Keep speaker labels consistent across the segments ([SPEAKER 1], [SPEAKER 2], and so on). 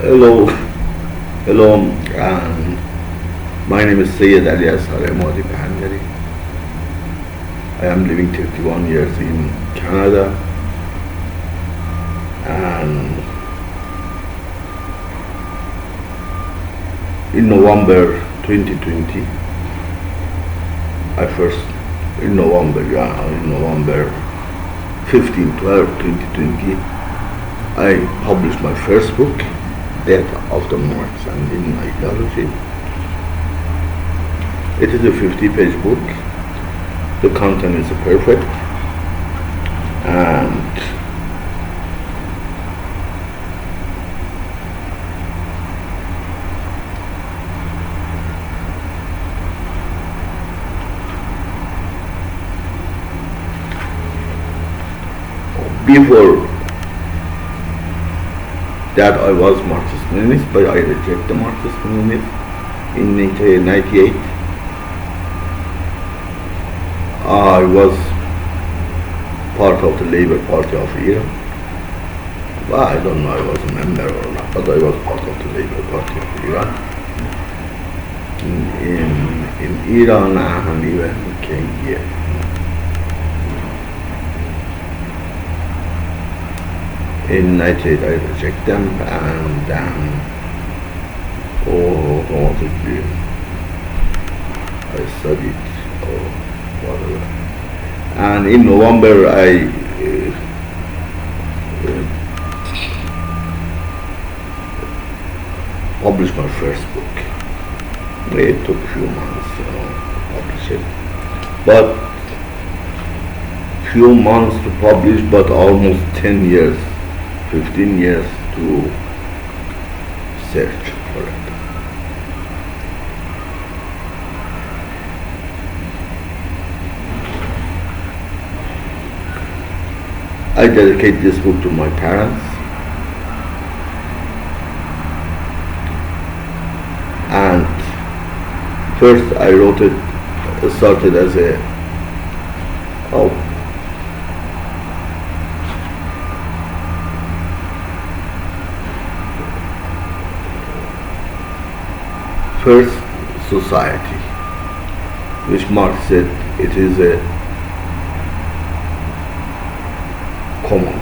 [SPEAKER 1] Hello, hello, my name is Syed alias Haramodi Pahandari. I am living 31 years in Canada, and in November 2020, in November 15, 12, 2020, I published my first book, Death After Marx and Lenin Ideology. It is a 50-page book. The content is perfect, and before that I was Marxist-Leninist, but I reject the Marxist-Leninist in 1998. I was part of the Labour Party of Iran. Well, I don't know I was a member or not, but I was part of the Labour Party of Iran in Iran, and even came here. In 98 I reject them, and then automatically I studied or whatever. And in November I published my first book. It took a few months to publish it, but few months to publish, but almost 10 years, 15 years to search for it. I dedicate this book to my parents, and first I wrote it, started as first society, which Marx said it is a common.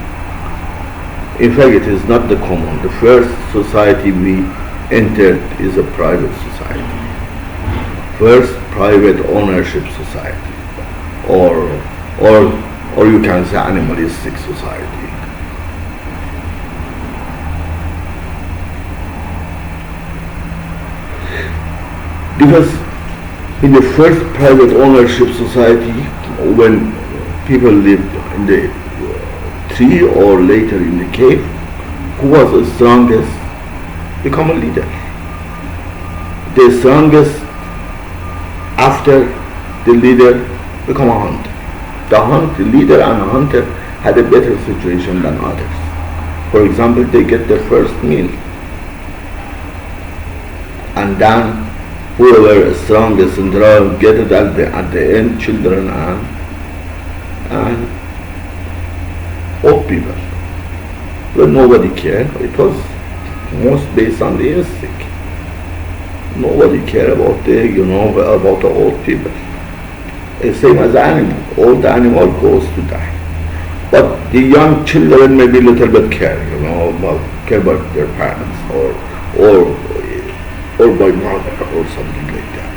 [SPEAKER 1] In fact, it is not the common. The first society we entered is a private society. First private ownership society, or you can say animalistic society. Because in the first private ownership society, when people lived in the tree or later in the cave, who was the strongest become a leader. The strongest after the leader become a hunter. The leader and a hunter had a better situation than others. For example, they get their first meal, and then whoever is strongest in the round get it at the end, children and old people. But nobody cared. It was most based on the instinct. Nobody cared about about the old people. It's same as animal. Old animal goes to die. But the young children maybe a little bit care, care about their parents or by mother or something like that.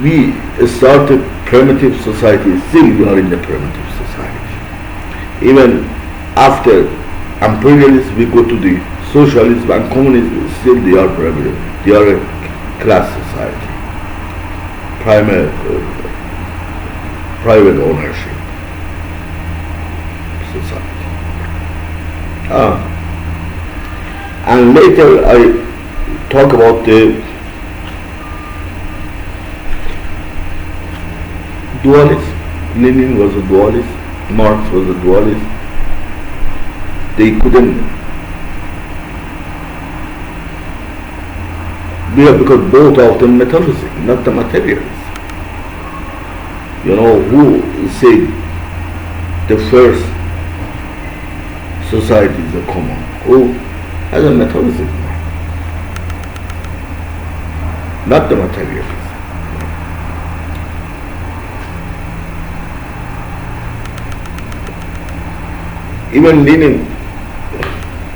[SPEAKER 1] We started primitive society, still we are in the primitive society. Even after imperialism, we go to the socialism and communism, still they are primitive. They are a class society. Private ownership society. And later I talk about the dualist. Lenin was a dualist, Marx was a dualist. They couldn't, because both of them metaphysics, not the materials. Who said the first society is a common, who has a metaphysical mind, not the materialism. Even Lenin,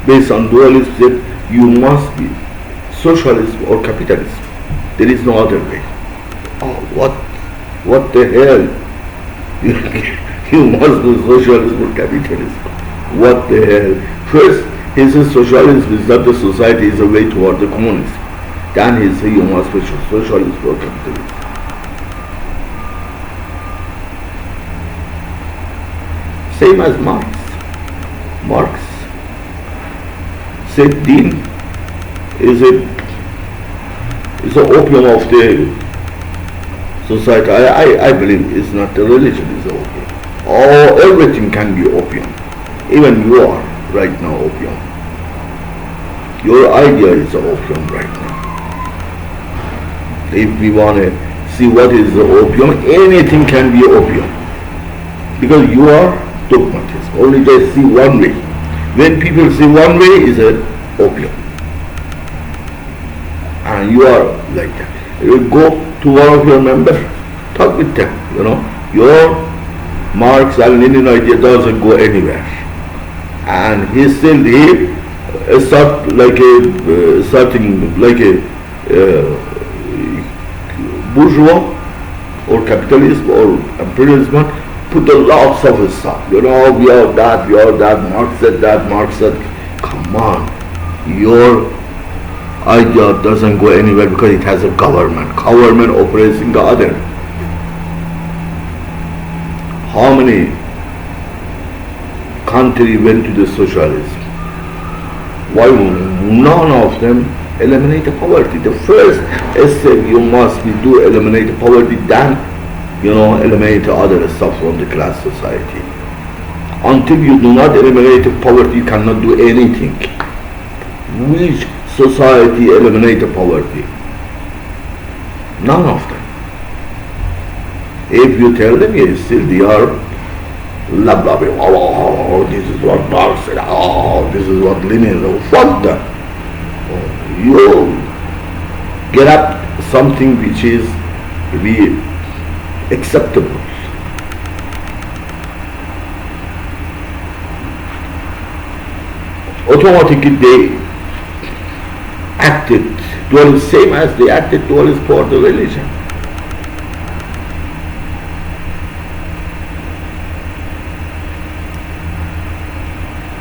[SPEAKER 1] based on dualism, said you must be socialist or capitalist. There is no other way. Oh, what the hell? You must be socialist or capitalist. What the hell? First, he says socialism is not the society, is a way toward the communism. Then he says you must be socialist or capitalist. Same as Marx. Marx said Deen is the opium of the society. I believe it's not the religion, it's the opium. Oh, everything can be opium. Even you are right now opium. Your idea is the opium right now. If we want to see what is the opium, anything can be opium. Because you are dogmatism. Only they see one way. When people see one way, is a opium. And you are like that. You go to one of your members, talk with them. Your Marx and Lenin idea doesn't go anywhere. And he starting like a bourgeois or capitalist or imperialism, put a lots of stuff. We are that, Marx said, come on, your idea doesn't go anywhere because it has a government. Government operates in the other. How many countries went to the socialism? Why none of them eliminate the poverty? The first step you must do eliminate the poverty, then eliminate the other stuff from the class society. Until you do not eliminate the poverty, you cannot do anything. Which society eliminate the poverty? None of them. If you tell them, yes, still they are blah blah blah. Oh, this is what Marx said. Oh, this is what Lenin said. Fuck them. You get up something which is be acceptable. Automatically they acted the same as they acted towards for the religion.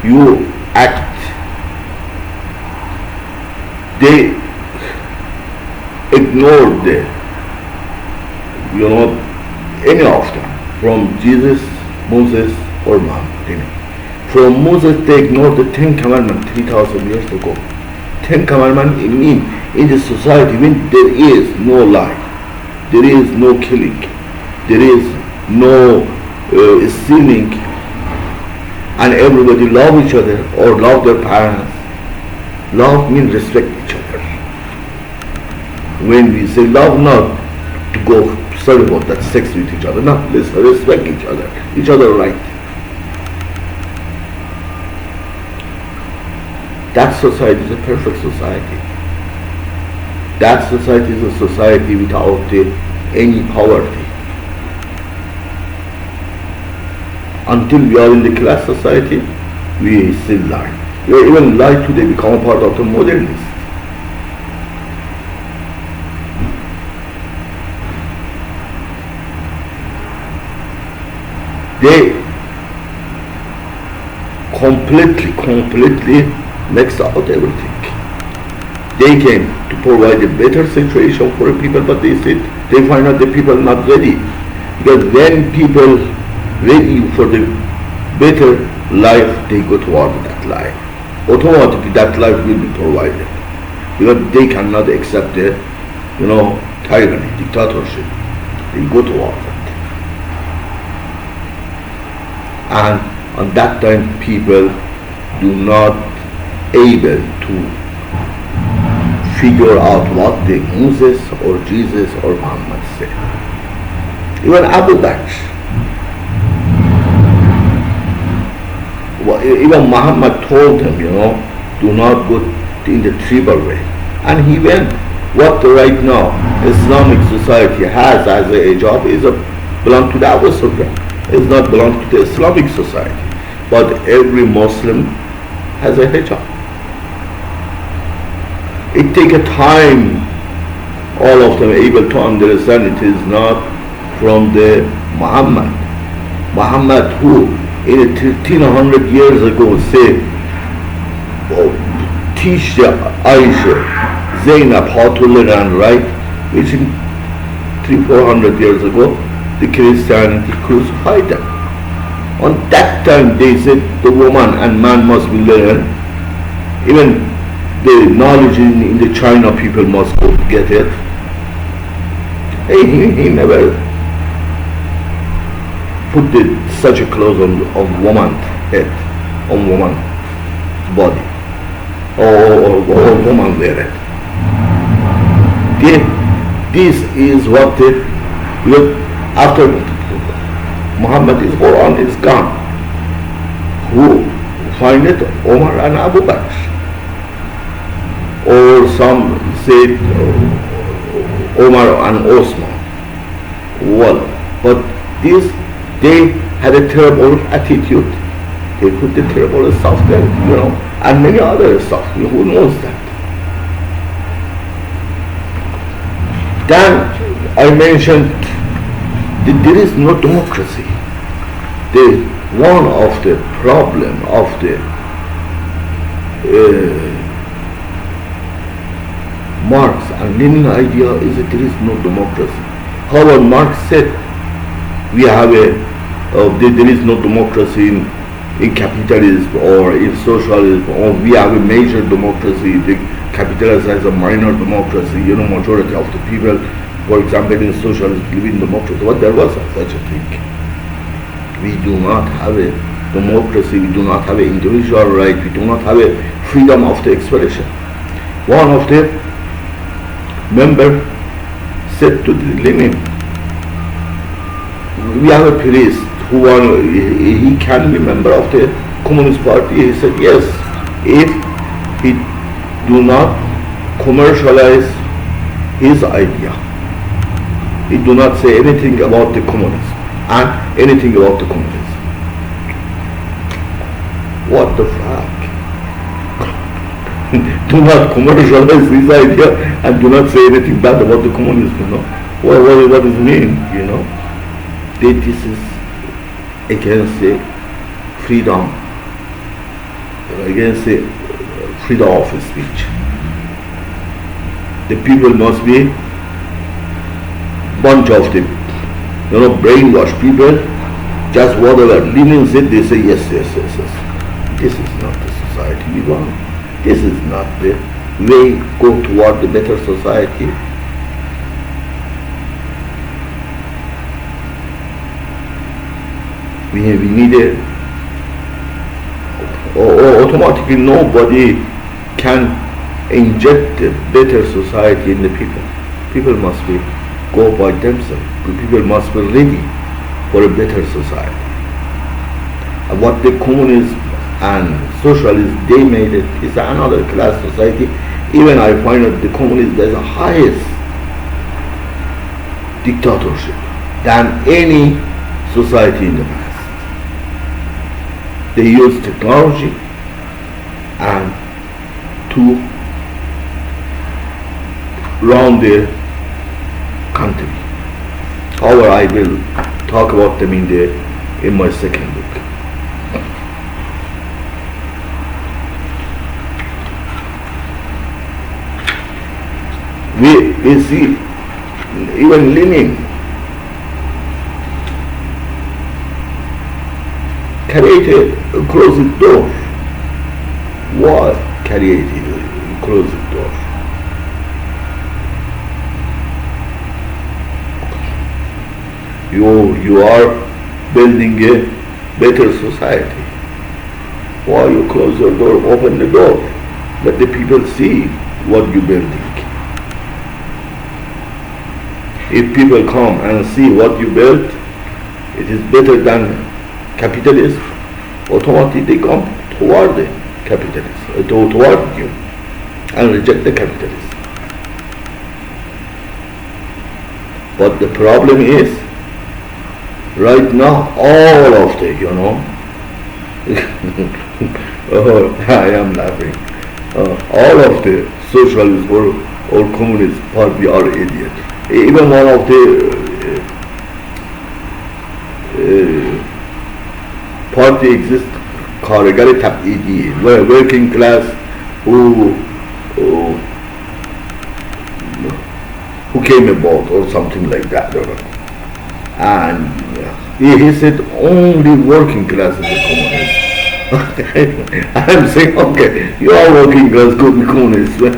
[SPEAKER 1] You act, they ignored any of them, from Jesus, Moses, or Muhammad. From Moses, they ignored the 10 Commandments 3,000 years ago. 10 Commandments mean in the society when there is no lie, there is no killing, there is no stealing, and everybody love each other or love their parents. Love means respect each other. When we say love, not to go sorry about that sex with each other, no, let's respect each other right. That society is a perfect society. That society is a society without any poverty. Until we are in the class society, we still lie. We even lie today, become a part of the modernists. They completely mixed out everything. They came to provide a better situation for people, but they said they find out the people not ready. Because when people ready for the better life, they go toward that life. Automatically that life will be provided. Because they cannot accept the, tyranny, dictatorship. They go toward it. And on that time people do not able to figure out what the Moses or Jesus or Muhammad said. Even Abu Bakr even Muhammad told him, do not go in the tribal way. And he went. What right now Islamic society has as a hijab is belong to the Abu Sufyan. It's not belong to the Islamic society. But every Muslim has a hijab. It takes a time, all of them able to understand it is not from the Muhammad. Muhammad who in 1300 years ago said, teach the Aisha, Zainab how to learn and write, which in 300-400 years ago the Christianity crucified them. On that time they said the woman and man must be learned. Even the knowledge in the China people must go get it. He never put such a clothes on woman's head, on woman's body, or woman wear it. This is what after Muhammad is Quran is gone. Who find it? Omar and Abu Bakr. Or some said Omar and Osman. Well, but they had a terrible attitude. They put the terrible stuff there, and many other stuff. Who knows that? Then I mentioned that there is no democracy. One of the problem of the Marx and Lenin idea is that there is no democracy. However, Marx said there is no democracy in capitalism or in socialism, or we have a major democracy. The capitalism has a minor democracy. Majority of the people, for example, in socialism live in democracy. But there was such a thing. We do not have a democracy. We do not have an individual right. We do not have a freedom of the expression. One of the members said to Lenin, we have a priest he can be member of the Communist Party. He said yes, if he do not commercialize his idea. He do not say anything about the communism and anything about the communism. What the fuck? Do not commercialize his idea and do not say anything bad about the communism. What does it mean? This is against the freedom, against the freedom of speech. The people must be bunch of them, brainwashed people. Just whatever Lenin said, they say yes. This is not the society we want. This is not the way go toward the better society. We need automatically nobody can inject a better society in the people. People must go by themselves. People must be ready for a better society. And what the communists and socialists, they made it is another class society. Even I find that the communists, there's the highest dictatorship than any society in the past. They use technology and to run their country. However, I will talk about them in my second book. We see even Lenin created a closed door. What created a closed door? You are building a better society. Why you close your door? Open the door. Let the people see what you're building. If people come and see what you built, it is better than capitalism. automatically they come toward the capitalism, toward you, and reject the capitalism. But the problem is, right now, all of the, oh, I am laughing. All of the socialist or communist party are idiots. Even one of the party exists, کارگر تبعیدی, working class who came about or something like that. And he said only working class is a communist. I'm saying, okay, you are working class, could be communist. What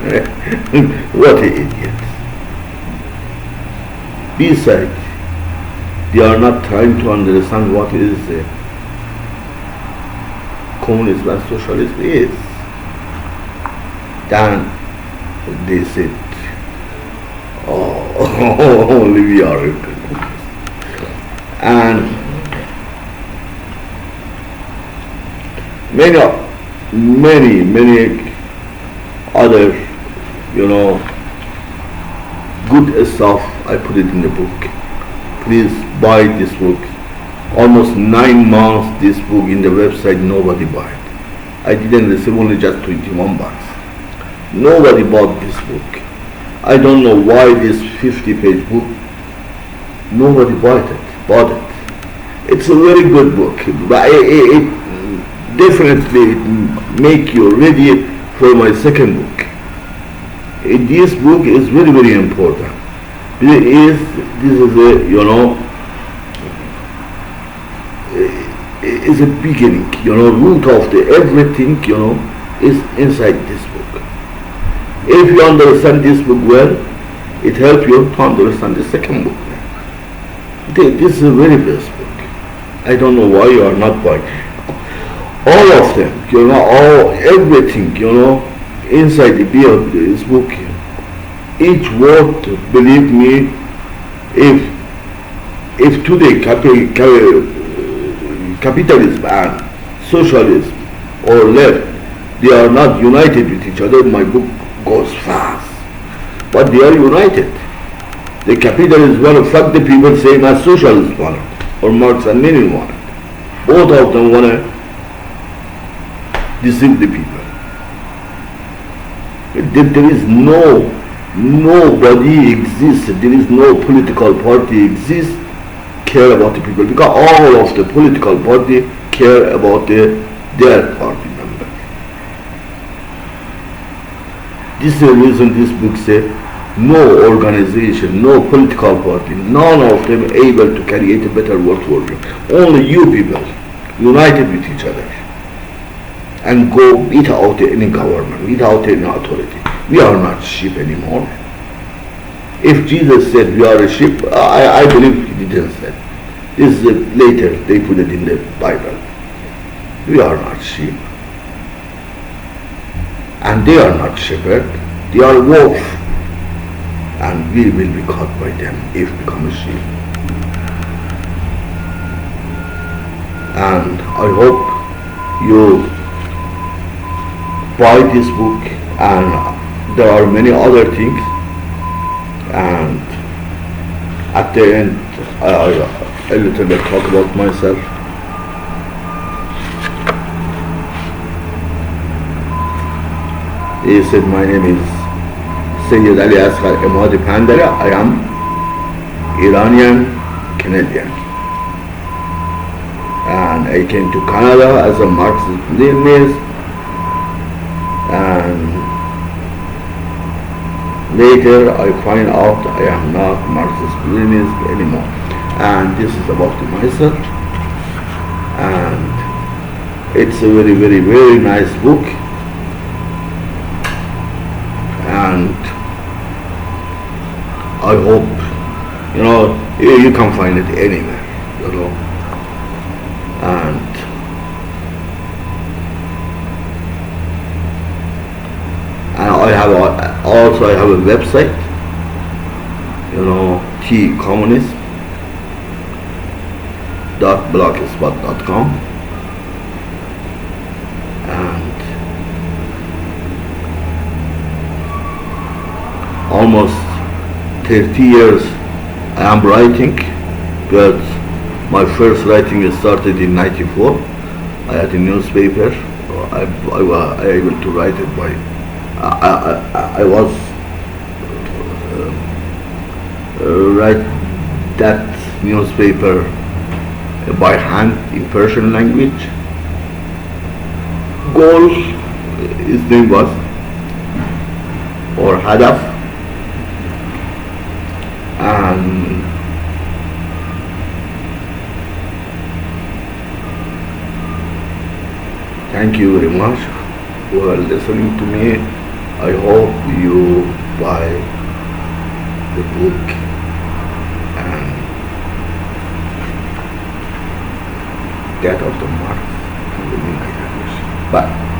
[SPEAKER 1] an idiot. Besides, they are not trying to understand what is communism and socialism is. Then they said, oh, only we are communists. And many other, good stuff. I put it in the book. Please buy this book. Almost 9 months this book in the website, nobody bought it. I didn't receive, only just 21 bucks. Nobody bought this book. I don't know why this 50-page book, nobody bought it. It's a very good book, but it definitely make you ready for my second book. This book is very, very important. This is is a beginning, root of the everything, is inside this book. If you understand this book well, it helps you to understand the second book. This is a very best book. I don't know why you are not buying. All of them, everything, inside this book. Each word, believe me, if today capitalism and socialism or left, they are not united with each other, my book goes fast. But they are united. The capitalists want to fuck the people same as socialists want it, or Marx and Lenin want it. Both of them want to deceive the people. There is nobody exists, there is no political party exists care about the people, because all of the political party care about their party member. This is the reason this book says no organization, no political party, none of them able to create a better world for you. Only you people united with each other and go without any government, without any authority. We are not sheep anymore. If Jesus said we are a sheep, I believe he didn't say. This is later, they put it in the Bible. We are not sheep. And they are not shepherd, they are wolf. And we will be caught by them if we become a sheep. And I hope you buy this book, and there are many other things, and at the end I a little bit talk about myself. He said, my name is Sayyid Ali Asghar Emadi Pandara. I am Iranian Canadian, and I came to Canada as a Marxist Leninist, and later I find out I am not Marxist Leninist anymore. And this is about myself, and it's a very, very, very nice book, and I hope you can find it anywhere, and I have a website, tcommunist.blogspot.com, almost 30 years I am writing, but my first writing started in 94. I had a newspaper. I was able to write it by, I was write that newspaper by hand in Persian language. Goal, his name was, or Hadaf, and thank you very much for listening to me. I hope you buy the book and get of the Marx and Lenin ideology. Bye.